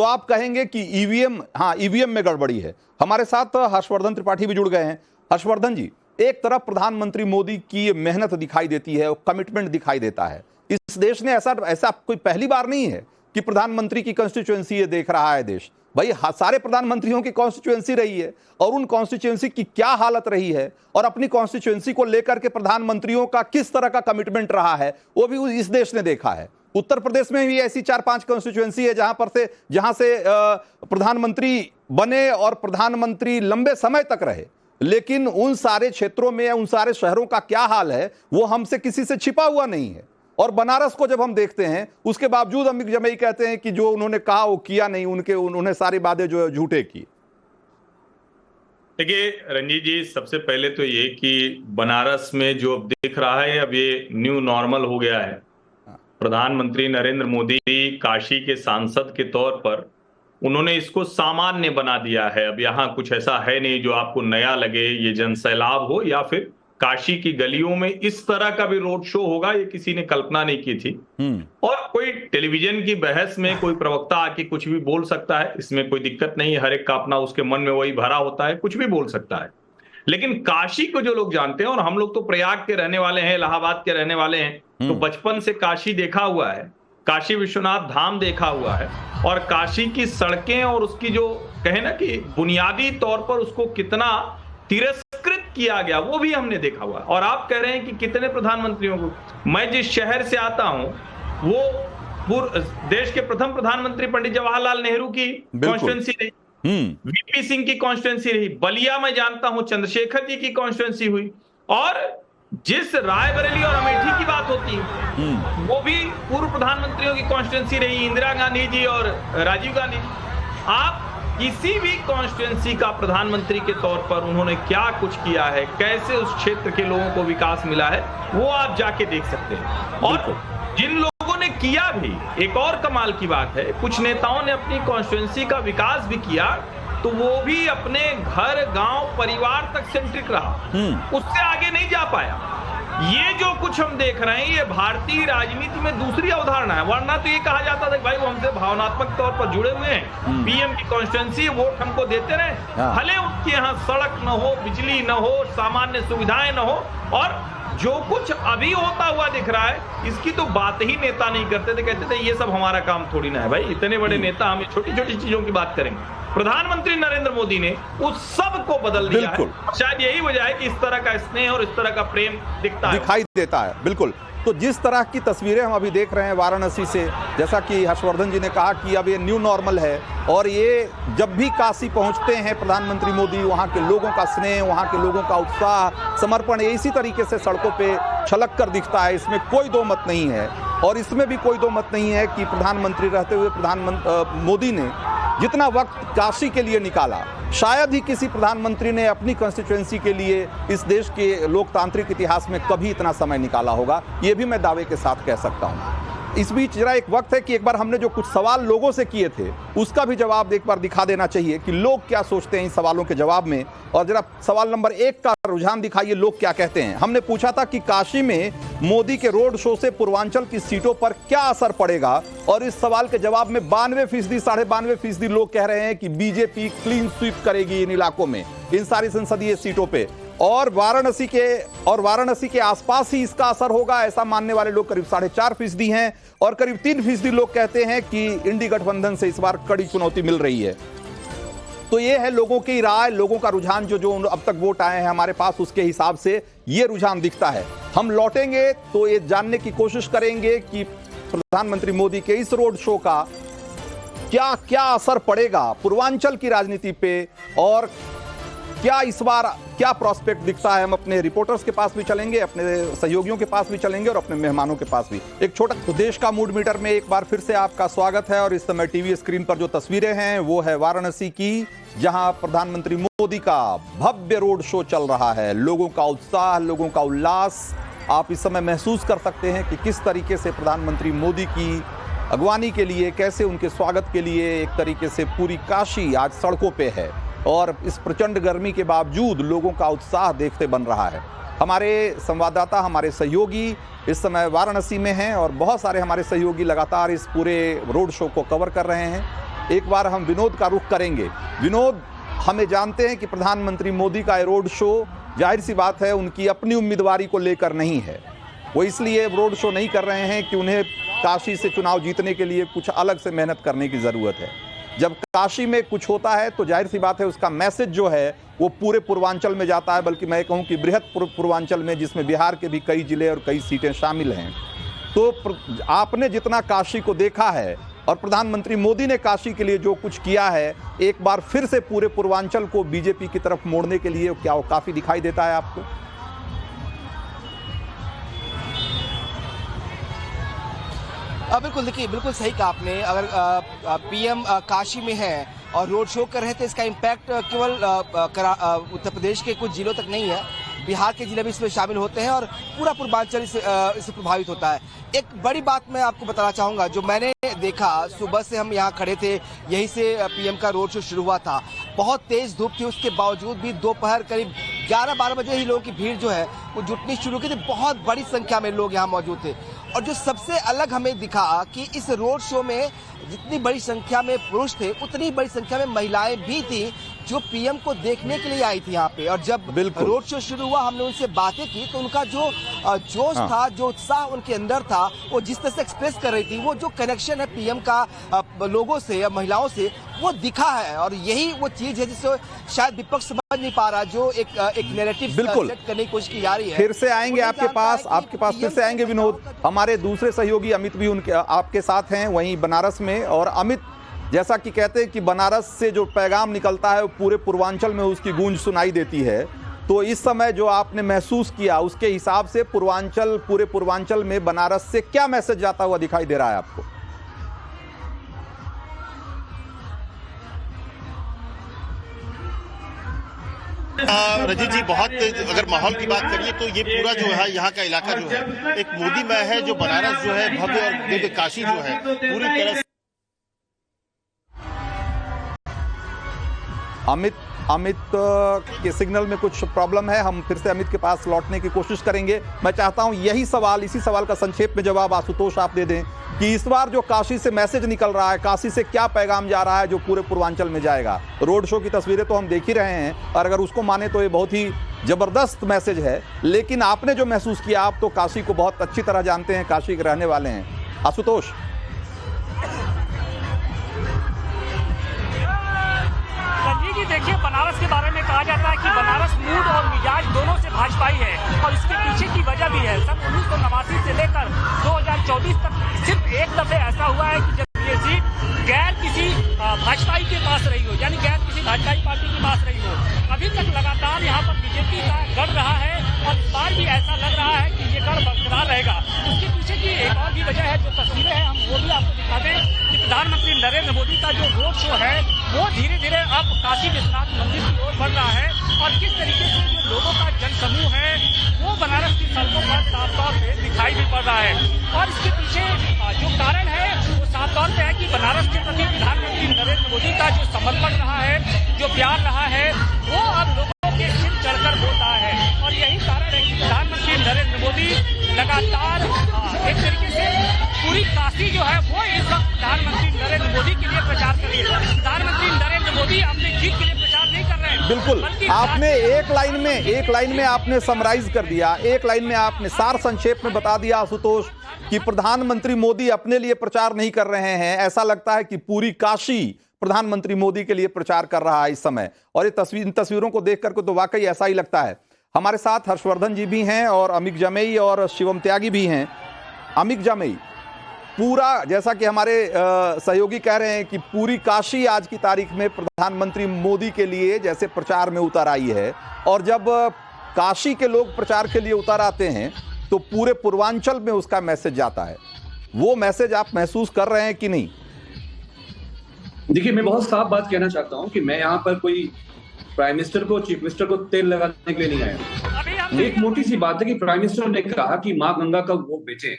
आप कहेंगे कि ईवीएम में गड़बड़ी है। हमारे साथ हर्षवर्धन त्रिपाठी भी जुड़ गए हैं। हर्षवर्धन जी, एक तरफ प्रधानमंत्री मोदी की मेहनत दिखाई देती है, कमिटमेंट दिखाई देता है। इस देश ने ऐसा कोई पहली बार नहीं है कि प्रधानमंत्री की कॉन्स्टिट्यूएंसी ये देख रहा है देश। भाई सारे प्रधानमंत्रियों की कॉन्स्टिट्यूएंसी रही है और उन कॉन्स्टिट्यूएंसी की क्या हालत रही है और अपनी कॉन्स्टिट्यूएंसी को लेकर के प्रधानमंत्रियों का किस तरह का कमिटमेंट रहा है, वो भी इस देश ने देखा है। उत्तर प्रदेश में भी ऐसी 4-5 कॉन्स्टिट्यूएंसी है जहां से प्रधानमंत्री बने और प्रधानमंत्री लंबे समय तक रहे, लेकिन उन सारे क्षेत्रों में, उन सारे शहरों का क्या हाल है वो हमसे किसी से छिपा हुआ नहीं है। और बनारस को जब हम देखते हैं, उसके बावजूद हम जब यही कहते हैं कि जो उन्होंने कहा वो किया नहीं, उन्होंने सारी बातें जो झूठे की। देखिए रंजीत जी, सबसे पहले तो ये कि बनारस में जो अब दिख रहा है, अब ये न्यू नॉर्मल हो गया है। प्रधानमंत्री नरेंद्र मोदी काशी के सांसद के तौर पर उन्होंने इसको सामान्य बना दिया है। अब यहाँ कुछ ऐसा है नहीं जो आपको नया लगे, ये जनसैलाब हो या फिर काशी की गलियों में इस तरह का भी रोड शो होगा, ये किसी ने कल्पना नहीं की थी। और कोई टेलीविजन की बहस में कोई प्रवक्ता आके कुछ भी बोल सकता है, इसमें कोई दिक्कत नहीं है। हर एक का अपना उसके मन में वही भरा होता है, कुछ भी बोल सकता है। लेकिन काशी को जो लोग जानते हैं, और हम लोग तो प्रयाग के रहने वाले हैं, इलाहाबाद के रहने वाले हैं, तो बचपन से काशी देखा हुआ है, काशी विश्वनाथ धाम देखा हुआ है, और काशी की सड़कें और उसकी जो कहे ना कि बुनियादी तौर पर उसको कितना तिरस्कृत किया गया वो भी हमने देखा हुआ है। और आप कह रहे हैं कि कितने प्रधानमंत्रियों को, मैं जिस शहर से आता हूं वो देश के प्रथम प्रधानमंत्री पंडित जवाहरलाल नेहरू की कॉन्स्टिट्यूएंसी रही, वीपी सिंह की कॉन्स्टिट्यूएंसी रही, बलिया में जानता हूं चंद्रशेखर जी की कॉन्स्टिट्यूएंसी हुई, और जिस रायबरेली और अमेठी की बात होती है वो भी पूर्व प्रधानमंत्रियों की कॉन्स्टिट्यूएंसी रही, इंदिरा गांधी जी और राजीव गांधी। आप किसी भी कॉन्स्टिट्यूएंसी का प्रधानमंत्री के तौर पर उन्होंने क्या कुछ किया है, कैसे उस क्षेत्र के लोगों को विकास मिला है, वो आप जाके देख सकते हैं। और जिन लोगों ने किया भी, एक और कमाल की बात है, कुछ नेताओं ने अपनी कॉन्स्टिट्यूएंसी का विकास भी किया तो वो भी अपने घर, गांव, परिवार तक सेंट्रिक रहा, उससे आगे नहीं जा पाया। ये जो कुछ हम देख रहे हैं ये भारतीय राजनीति में दूसरी अवधारणा है। वरना तो ये कहा जाता था कि भाई वो हमसे भावनात्मक तौर पर जुड़े हुए हैं, पीएम की कॉन्स्टिट्यूएंसी, वोट हमको देते रहे, भले उनके यहाँ सड़क न हो, बिजली न हो, सामान्य सुविधाएं न हो, और जो कुछ अभी होता हुआ दिख रहा है इसकी तो बात ही नेता नहीं करते थे। कहते थे ये सब हमारा काम थोड़ी ना है भाई, इतने बड़े नेता हम छोटी छोटी चीजों की बात करेंगे। प्रधानमंत्री नरेंद्र मोदी ने उस सब को बदल दिया है। शायद यही वजह है कि इस तरह का स्नेह और इस तरह का प्रेम दिखाई देता है। बिल्कुल। तो जिस तरह की तस्वीरें हम अभी देख रहे हैं वाराणसी से, जैसा कि हर्षवर्धन जी ने कहा कि अब ये न्यू नॉर्मल है, और ये जब भी काशी पहुंचते हैं प्रधानमंत्री मोदी, वहां के लोगों का स्नेह, वहां के लोगों का उत्साह, समर्पण इसी तरीके से सड़कों पे छलक कर दिखता है। इसमें कोई दो मत नहीं है। और इसमें भी कोई दो मत नहीं है कि प्रधानमंत्री रहते हुए मोदी ने जितना वक्त काशी के लिए निकाला, शायद ही किसी प्रधानमंत्री ने अपनी कॉन्स्टिट्यूएंसी के लिए इस देश के लोकतांत्रिक इतिहास में कभी इतना समय निकाला होगा, ये भी मैं दावे के साथ कह सकता हूं। इस बीच जरा एक वक्त है कि एक बार हमने जो कुछ सवाल लोगों से किए थे उसका भी जवाब एक बार दिखा देना चाहिए कि लोग क्या सोचते हैं इन सवालों के जवाब में। और जरा सवाल नंबर 1 का रुझान दिखाइए, लोग क्या कहते हैं। हमने पूछा था कि काशी में मोदी के रोड शो से पूर्वांचल की सीटों पर क्या असर पड़ेगा, और इस सवाल के जवाब में 92%, 92.5% लोग कह रहे हैं कि बीजेपी क्लीन स्वीप करेगी इन इलाकों में, इन सारी संसदीय सीटों पे, और वाराणसी के आसपास ही इसका असर होगा, ऐसा मानने वाले लोग करीब 4.5% हैं, और करीब 3% लोग कहते हैं कि इंडी गठबंधन से इस बार कड़ी चुनौती मिल रही है। तो ये है लोगों की राय, लोगों का रुझान, जो अब तक वोट आए हैं हमारे पास, उसके हिसाब से ये रुझान दिखता है। हम लौटेंगे तो ये जानने की कोशिश करेंगे कि प्रधानमंत्री मोदी के इस रोड शो का क्या क्या असर पड़ेगा पूर्वांचल की राजनीति पे, और क्या इस बार क्या प्रॉस्पेक्ट दिखता है। हम अपने रिपोर्टर्स के पास भी चलेंगे, अपने सहयोगियों के पास भी चलेंगे, और अपने मेहमानों के पास भी। एक छोटा तो देश का मूड मीटर में एक बार फिर से आपका स्वागत है। और इस समय टीवी स्क्रीन पर जो तस्वीरें हैं वो है वाराणसी की, जहां प्रधानमंत्री मोदी का भव्य रोड शो चल रहा है। लोगों का उत्साह, लोगों का उल्लास आप इस समय महसूस कर सकते हैं कि किस तरीके से प्रधानमंत्री मोदी की अगवानी के लिए, कैसे उनके स्वागत के लिए एक तरीके से पूरी काशी आज सड़कों पे है, और इस प्रचंड गर्मी के बावजूद लोगों का उत्साह देखते बन रहा है। हमारे संवाददाता, हमारे सहयोगी इस समय वाराणसी में हैं, और बहुत सारे हमारे सहयोगी लगातार इस पूरे रोड शो को कवर कर रहे हैं। एक बार हम विनोद का रुख करेंगे। विनोद, हमें जानते हैं कि प्रधानमंत्री मोदी का ये रोड शो, जाहिर सी बात है, उनकी अपनी उम्मीदवारी को लेकर नहीं है। वो इसलिए रोड शो नहीं कर रहे हैं कि उन्हें काशी से चुनाव जीतने के लिए कुछ अलग से मेहनत करने की ज़रूरत है। जब काशी में कुछ होता है तो जाहिर सी बात है उसका मैसेज जो है वो पूरे पूर्वांचल में जाता है, बल्कि मैं कहूँ कि बृहद पूर्वांचल में, जिसमें बिहार के भी कई जिले और कई सीटें शामिल हैं। तो आपने जितना काशी को देखा है और प्रधानमंत्री मोदी ने काशी के लिए जो कुछ किया है, एक बार फिर से पूरे पूर्वांचल को बीजेपी की तरफ मोड़ने के लिए क्या वो काफ़ी दिखाई देता है आपको? बिल्कुल, देखिए, बिल्कुल सही कहा आपने। अगर पीएम काशी में है और रोड शो कर रहे थे, इसका इम्पैक्ट केवल उत्तर प्रदेश के कुछ जिलों तक नहीं है, बिहार के जिले भी इसमें शामिल होते हैं और पूरा पूर्वांचल इससे प्रभावित होता है। एक बड़ी बात मैं आपको बताना चाहूँगा, जो मैंने देखा, सुबह से हम यहाँ खड़े थे, यहीं से पीएम का रोड शो शुरू हुआ था। बहुत तेज धूप थी, उसके बावजूद भी दोपहर करीब 11-12 बजे ही लोगों की भीड़ जो है वो जुटनी शुरू की थी। बहुत बड़ी संख्या में लोग यहाँ मौजूद थे, और जो सबसे अलग हमें दिखा कि इस रोड शो में जितनी बड़ी संख्या में पुरुष थे, उतनी बड़ी संख्या में महिलाएं भी थी जो पीएम को देखने के लिए आई थी यहाँ पे। और जब रोड शो शुरू हुआ, हमने उनसे बातें की, तो उनका जो जोश था, जो उत्साह उनके अंदर था, वो जिस तरह से एक्सप्रेस कर रही थी, वो जो कनेक्शन है पीएम का लोगों से या महिलाओं से, वो दिखा है। और यही वो चीज है जिससे शायद विपक्ष समझ नहीं पा रहा, जो एक नैरेटिव सेट करने की कोशिश की जा रही है। फिर से आएंगे आपके पास फिर से आएंगे विनोद। हमारे दूसरे सहयोगी अमित भी उनके आपके साथ हैं वहीं बनारस में। और अमित, जैसा कि कहते हैं कि बनारस से जो पैगाम निकलता है वो पूरे पूर्वांचल में उसकी गूंज सुनाई देती है, तो इस समय जो आपने महसूस किया उसके हिसाब से पूरे पूर्वांचल में बनारस से क्या मैसेज जाता हुआ दिखाई दे रहा है आपको? रजत जी, बहुत अगर माहौल की बात करिए तो ये पूरा जो है यहाँ का इलाका जो है एक मोदीमय है। जो बनारस जो है भव्य और दिव्य काशी जो है पूरी तरह से। अमित के सिग्नल में कुछ प्रॉब्लम है, हम फिर से अमित के पास लौटने की कोशिश करेंगे। मैं चाहता हूं इसी सवाल का संक्षेप में जवाब आशुतोष आप दे दें कि इस बार जो काशी से मैसेज निकल रहा है, काशी से क्या पैगाम जा रहा है जो पूरे पूर्वांचल में जाएगा। रोड शो की तस्वीरें तो हम देख ही रहे हैं, और अगर उसको माने तो ये बहुत ही जबरदस्त मैसेज है। लेकिन आपने जो महसूस किया, आप तो काशी को बहुत अच्छी तरह जानते हैं, काशी के रहने वाले हैं। आशुतोष, रंजीत जी, देखिए, बनारस के बारे में कहा जाता है कि बनारस मूड और मिजाज दोनों से भाजपाई है, और इसके पीछे की वजह भी है। सन 1989 से लेकर 2024 तक सिर्फ एक दफे ऐसा हुआ है कि जब ये सीट गैर किसी भाजपाई के पास रही हो, यानी गैर किसी भाजपाई पार्टी के पास रही हो। अभी तक लगातार यहाँ पर बीजेपी का गढ़ रहा है, और इस बार भी ऐसा लग रहा है कि ये गढ़ बरकरार रहेगा। उसके पीछे की एक और भी वजह है, जो तस्वीरें हैं हम वो भी आपको दिखा दें कि प्रधानमंत्री नरेंद्र मोदी का जो रोड शो है वो धीरे धीरे अब काशी विश्वनाथ मंदिर की ओर बढ़ रहा है, और किस तरीके से जो लोगों का जनसमूह है वो बनारस की सड़कों पर साफ तौर पे दिखाई भी पड़ रहा है। और इसके पीछे जो कारण है वो साफ तौर पे है कि बनारस के प्रति प्रधानमंत्री नरेंद्र मोदी का जो समर्पण रहा है, जो प्यार रहा है, वो अब लोगों के सिर चढ़कर बोल रहा है। और यही कारण है कि प्रधानमंत्री नरेंद्र मोदी लगातार एक तरीके से पूरी काशी जो है वो इस वक्त प्रधानमंत्री नरेंद्र मोदी के लिए प्रचार कर रही है। प्रधानमंत्री नरेंद्र मोदी अपनी जीत के लिए प्रचार नहीं कर रहे हैं। बिल्कुल, आपने एक लाइन में आपने समराइज कर दिया, एक लाइन में आपने सार संक्षेप में बता दिया आशुतोष कि प्रधानमंत्री मोदी अपने लिए प्रचार नहीं कर रहे हैं। ऐसा लगता है कि पूरी काशी प्रधानमंत्री मोदी के लिए प्रचार कर रहा है इस समय, और ये इन तस्वीरों को देख करके तो वाकई ऐसा ही लगता है। हमारे साथ हर्षवर्धन जी भी हैं और अमिक जमेई और शिवम त्यागी भी हैं। अमिक जमेई, पूरा जैसा कि हमारे सहयोगी कह रहे हैं कि पूरी काशी आज की तारीख में प्रधानमंत्री मोदी के लिए जैसे प्रचार में उतर आई है, और जब काशी के लोग प्रचार के लिए उतर आते हैं तो पूरे पूर्वांचल में उसका मैसेज जाता है। वो मैसेज आप महसूस कर रहे हैं कि नहीं? देखिए, मैं बहुत साफ बात कहना चाहता हूं कि मैं यहां पर कोई प्राइम मिनिस्टर को, चीफ मिनिस्टर को तेल लगाने के लिए नहीं आया। एक मोटी सी बात है कि प्राइम मिनिस्टर ने कहा कि मां गंगा का वो बेचे।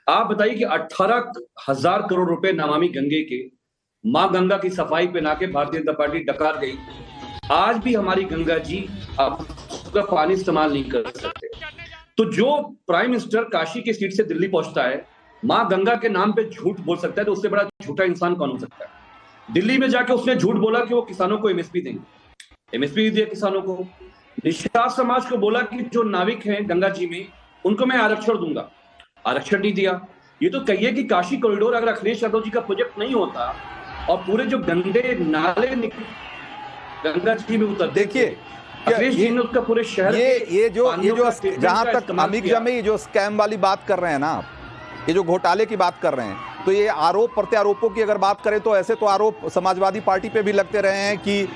आप बताइए कि 18,000 करोड़ रुपए नमामि गंगे के मां गंगा की सफाई पे लाके भारतीय जनता पार्टी डकार गई। आज भी हमारी गंगा जी अब उसका पानी इस्तेमाल नहीं कर सकते। तो जो प्राइम मिनिस्टर काशी की सीट से दिल्ली पहुंचता है, मां गंगा के नाम पे झूठ बोल सकता है, तो उससे बड़ा झूठा इंसान कौन हो सकता है? दिल्ली में जाके उसने झूठ बोला कि वो किसानों को एमएसपी देंगे, एमएसपी दिया किसानों को। निषाद समाज को बोला कि जो नाविक हैं गंगा जी में उनको मैं आरक्षण दूंगा, आरक्षण नहीं दिया। ये तो कहिए कि काशी कॉरिडोर अगर अखिलेश यादव जी का प्रोजेक्ट नहीं होता और पूरे जो गंदे नाले गंगा जी में उतर, देखिए अखिलेश जी ने उसका पूरे शहर ये जो जहां तक अमिक जमेई जो स्कैम वाली बात कर रहे हैं ना आप, ये जो घोटाले की बात कर रहे हैं, तो ये आरोप प्रत्यारोपों की अगर बात करें तो ऐसे तो आरोप समाजवादी पार्टी पे भी लगते रहे हैं कि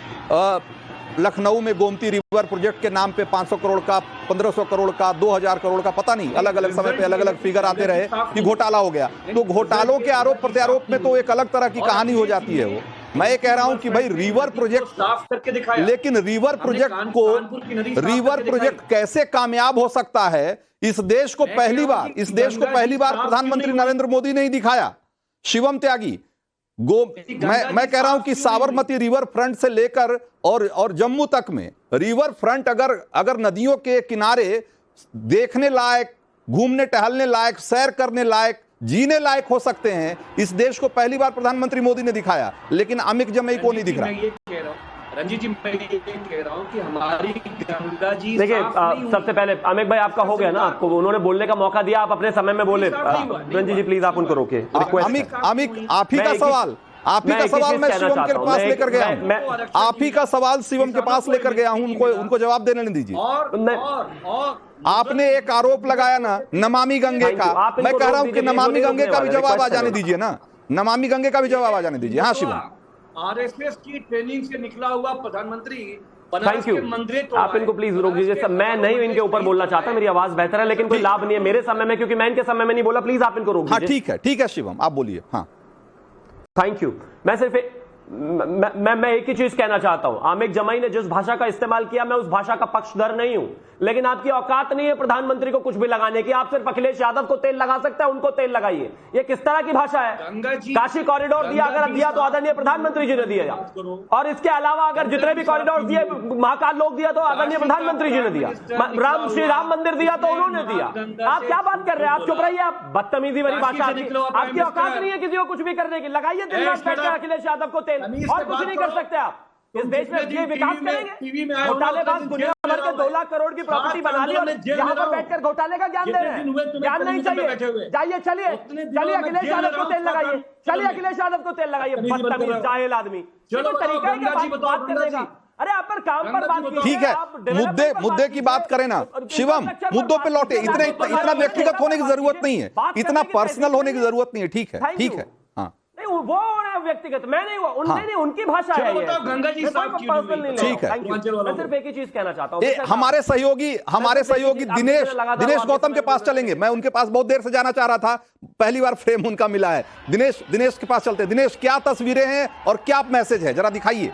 लखनऊ में गोमती रिवर प्रोजेक्ट के नाम पे 500 करोड़ का, 1500 करोड़ का, 2000 करोड़ का, पता नहीं, अलग अलग समय पे अलग अलग फिगर आते रहे कि घोटाला हो गया। तो घोटालों के आरोप प्रत्यारोप में तो एक अलग तरह की कहानी हो जाती है। वो मैं ये कह रहा हूं कि भाई रिवर प्रोजेक्ट साफ करके दिखाया, लेकिन रिवर प्रोजेक्ट कैसे कामयाब हो सकता है, इस देश को पहली बार प्रधानमंत्री नरेंद्र मोदी ने ही दिखाया। शिवम त्यागी, मैं कह रहा हूं कि साबरमती रिवर फ्रंट से लेकर और जम्मू तक में रिवर फ्रंट अगर नदियों के किनारे देखने लायक, घूमने टहलने लायक, सैर करने लायक, जीने लायक हो सकते हैं, इस देश को पहली बार प्रधानमंत्री मोदी ने दिखाया। लेकिन अमिक जमेई को नहीं दिख रहा। रंजीत जी, मैं ये कह रहा हूं कि हमारी गंगा जी, देखिए सबसे पहले अमिक भाई आपका हो गया ना, आपको उन्होंने बोलने का मौका दिया, आप अपने समय में बोले। रंजीत जी प्लीज आप उनको रोके। अमिक आप ही का सवाल मैं शिवम के पास लेकर गया हूं, आप ही का सवाल शिवम के पास लेकर गया हूं, उनको जवाब देने नहीं दीजिए। आपने एक आरोप लगाया ना नमामि गंगे का, मैं कह रहा हूं कि नमामि गंगे का भी जवाब आ जाने दीजिए ना, नमामि गंगे का भी जवाब आ जाने दीजिए। हाँ शिवम, आरएसएस की ट्रेनिंग से निकला हुआ प्रधानमंत्री, थैंक यू, आप इनको प्लीज रोक दीजिए। मैं नहीं इनके ऊपर बोलना चाहता, मेरी आवाज बेहतर है, लेकिन कोई लाभ नहीं है मेरे समय में, क्योंकि मैं इनके समय में नहीं बोला। प्लीज आप इनको रोक दीजिए। हाँ ठीक है शिवम, आप बोलिए। हाँ थैंक यू। मैं सिर्फ मैं एक ही चीज कहना चाहता हूं, अमिक जमेई ने जिस भाषा का इस्तेमाल किया, मैं उस भाषा का पक्षधर नहीं हूं, लेकिन आपकी औकात नहीं है प्रधानमंत्री को कुछ भी लगाने की। आप सिर्फ अखिलेश यादव को तेल लगा सकते हैं, उनको तेल लगाइए। ये किस तरह की भाषा है? काशी कॉरिडोर दिया, अगर दिया तो आदरणीय प्रधानमंत्री जी ने दिया, और इसके अलावा अगर जितने भी कॉरिडोर दिए महाकाल लोग दिया तो आदरणीय प्रधानमंत्री जी ने दिया, श्री राम मंदिर दिया तो उन्होंने दिया। आप क्या बात कर रहे हैं? आप चुप रहिए, आप बदतमीजी वाली भाषा, आपकी औकात नहीं है किसी को कुछ भी करने की। लगाइए दिन रात बैठ कर अखिलेश यादव को तेल, और कुछ नहीं कर सकते आप। इस देश में ये विकास करेंगे? घोटालेबाज दुनिया भर के 2 लाख करोड़ की प्रॉपर्टी बना ली और यहाँ पर बैठकर घोटाले का ज्ञान दे रहे हैं। ज्ञान नहीं चाहिए, जाइए, चलिए अखिलेश यादव को तेल लगाइए, चलिए अखिलेश यादव को तेल लगाइए। बदतमीज जाहिल आदमी, चलो तरीका है बात करने का। अरे आप पर काम पर बात कीजिए। ठीक है, मुद्दे की बात करें ना शिवम, मुद्दों पे लौटे। इतना व्यक्तिगत होने की जरूरत नहीं है, इतना पर्सनल होने की जरूरत नहीं है। ठीक है। वो व्यक्तिगत, मैं नहीं हुआ, उनने नहीं, उनकी भाषा है ये। गंगा जी ठीक है। मैं सिर्फ एक ही चीज कहना चाहता हूँ, हमारे सहयोगी दिनेश गौतम के पास चलेंगे। मैं उनके पास बहुत देर से जाना चाह रहा था, पहली बार फ्रेम उनका मिला है। दिनेश के पास चलते हैं। दिनेश, क्या तस्वीरें हैं और क्या मैसेज है, जरा दिखाइए।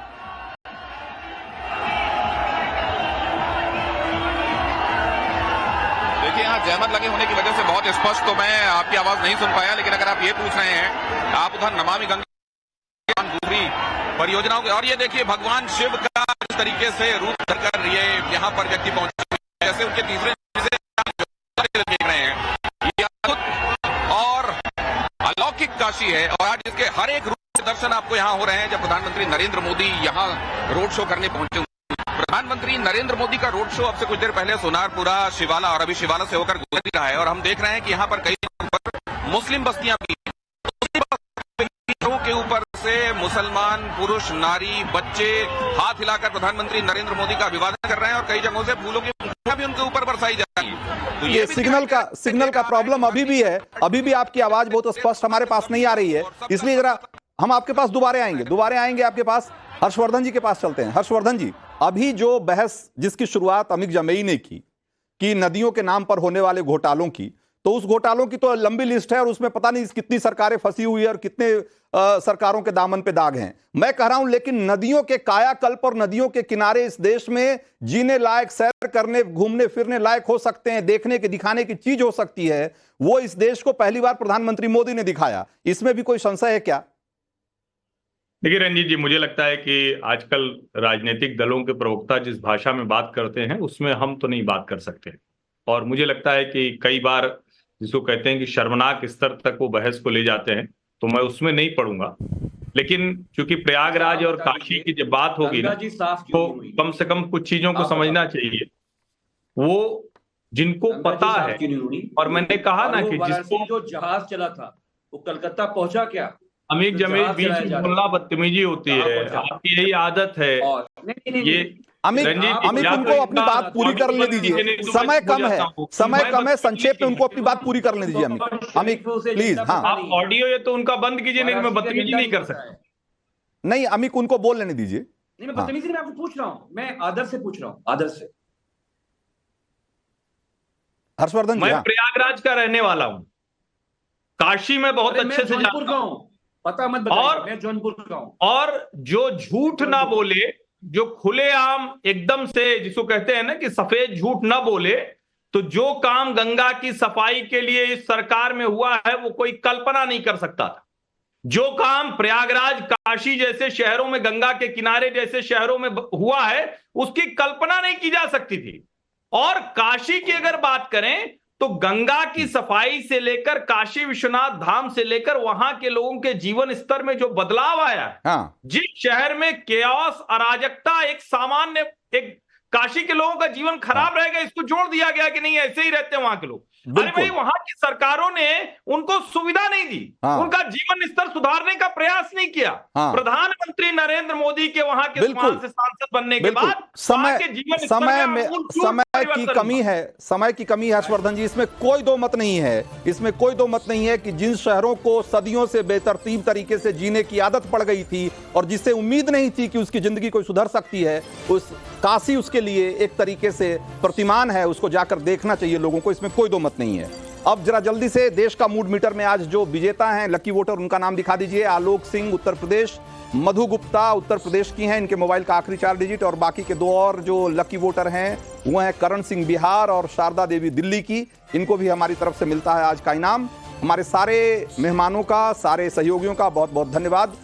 देखिए, यहाँ जहमत लगे होने की वजह से बहुत स्पष्ट तो मैं आपकी आवाज नहीं सुन पाया, लेकिन अगर आप ये पूछ रहे हैं, आप उधर नमामि गंगे दूसरी परियोजनाओं के, और ये देखिए भगवान शिव का इस तरीके से रूप धरकर ये यहाँ पर व्यक्ति पहुंचे, जैसे उनके तीसरे देख रहे हैं, ये अद्भुत और अलौकिक काशी है। और आज इसके हर एक रूप से दर्शन आपको यहाँ हो रहे हैं। जब प्रधानमंत्री नरेंद्र मोदी यहाँ रोड शो करने पहुंचे, प्रधानमंत्री नरेंद्र मोदी का रोड शो अब से कुछ देर पहले सोनारपुरा, शिवाला और अभी शिवाला से होकर गुजर रहा है, और हम देख रहे हैं कि यहाँ पर कई मुस्लिम बस्तियां भी के ऊपर से मुसलमान पुरुष, नारी, बच्चे हाथ हिलाकर प्रधानमंत्री नरेंद्र मोदी का अभिवादन कर रहे हैं, और कई जगहों से फूलों की पंखुड़ियां भी उनके ऊपर बरसाई जा रही है। तो ये सिग्नल का प्रॉब्लम अभी भी है, अभी भी आपकी आवाज बहुत स्पष्ट हमारे पास नहीं आ रही है, इसलिए जरा हम आपके पास दोबारा आएंगे आपके पास। हर्षवर्धन जी के पास चलते हैं। हर्षवर्धन जी, अभी जो बहस जिसकी शुरुआत अमित जमेई ने की कि नदियों के नाम पर होने वाले घोटालों की, तो उस घोटालों की तो लंबी लिस्ट है और उसमें पता नहीं कितनी सरकारें फंसी हुई है और कितने सरकारों के दामन पे दाग हैं। मैं कह रहा हूं, लेकिन नदियों के कायाकल्प और नदियों के किनारे इस देश में जीने लायक, सैर करने, घूमने फिरने लायक हो सकते हैं, देखने के दिखाने की चीज हो सकती है, वो इस देश को पहली बार प्रधानमंत्री मोदी ने दिखाया। इसमें भी कोई संशय है क्या? देखिए रंजीत जी, मुझे लगता है कि आजकल राजनीतिक दलों के प्रवक्ता जिस भाषा में बात करते हैं उसमें हम तो नहीं बात कर सकते, और मुझे लगता है कि कई बार जिसको कहते हैं कि शर्मनाक स्तर तक वो बहस को ले जाते हैं, तो मैं उसमें नहीं पढ़ूंगा। लेकिन क्योंकि प्रयागराज और काशी की जब बात होगी ना, तो कम से कम कुछ चीजों को समझना चाहिए। वो जिनको पता है, और मैंने कहा ना कि जिसको जो जहाज चला था वो कलकत्ता पहुंचा क्या? अमित जमेई बीच में बोलना बदतमीजी होती है, आपकी यही आदत है। ये अमित, उनको अपनी बात पूरी करने दीजिए, समय कम है, संक्षेप में उनको अपनी बात पूरी करने दीजिए। अमित प्लीज, हाँ आप ऑडियो ये तो उनका बंद कीजिए, नहीं मैं बदतमीजी नहीं कर सकता। नहीं अमित, उनको बोल लेने दीजिए। नहीं, मैं बदतमीजी नहीं, आपको पूछ रहा हूँ, मैं आदर से पूछ रहा हूँ, आदर से। हर्षवर्धन जी, मैं प्रयागराज का रहने वाला हूँ, काशी में बहुत अच्छे से जानता हूँ, पता मत बताइए, मैं जौनपुर का हूं। और जो झूठ ना बोले, जो खुलेआम एकदम से जिसको कहते हैं ना कि सफेद झूठ ना बोले, तो जो काम गंगा की सफाई के लिए इस सरकार में हुआ है वो कोई कल्पना नहीं कर सकता था। जो काम प्रयागराज, काशी जैसे शहरों में, गंगा के किनारे जैसे शहरों में हुआ है, उसकी कल्पना नहीं की जा सकती थी। और काशी की अगर बात करें तो गंगा की सफाई से लेकर काशी विश्वनाथ धाम से लेकर वहां के लोगों के जीवन स्तर में जो बदलाव आया है, हाँ। जिस शहर में केओस, अराजकता, एक सामान्य, एक काशी के लोगों का जीवन खराब रहेगा, इसको जोड़ दिया गया कि नहीं ऐसे ही रहते हैं वहां के लोग। अरे भाई, वहां की सरकारों ने उनको सुविधा नहीं दी, हाँ। उनका जीवन स्तर सुधारने का प्रयास नहीं किया। हाँ। प्रधानमंत्री नरेंद्र मोदी के वहां के सांसद बनने के बाद समय की कमी है, समय की कमी है हर्षवर्धन जी, इसमें कोई दो मत नहीं है, इसमें कोई दो मत नहीं है कि जिन शहरों को सदियों से बेतरतीब तरीके से जीने की आदत पड़ गई थी और जिससे उम्मीद नहीं थी कि उसकी जिंदगी कोई सुधर सकती है, उस काशी उसके लिए एक तरीके से प्रतिमान है, उसको जाकर देखना चाहिए लोगों को, इसमें कोई दो मत नहीं है। अब जरा जल्दी से देश का मूड मीटर में आज जो विजेता हैं, लकी वोटर, उनका नाम दिखा दीजिए। आलोक सिंह उत्तर प्रदेश, मधु गुप्ता उत्तर प्रदेश की हैं, इनके मोबाइल का आखिरी 4 डिजिट, और बाकी के 2 और जो लकी वोटर हैं वो हैं करण सिंह बिहार और शारदा देवी दिल्ली की। इनको भी हमारी तरफ से मिलता है आज का इनाम। हमारे सारे मेहमानों का, सारे सहयोगियों का बहुत बहुत धन्यवाद।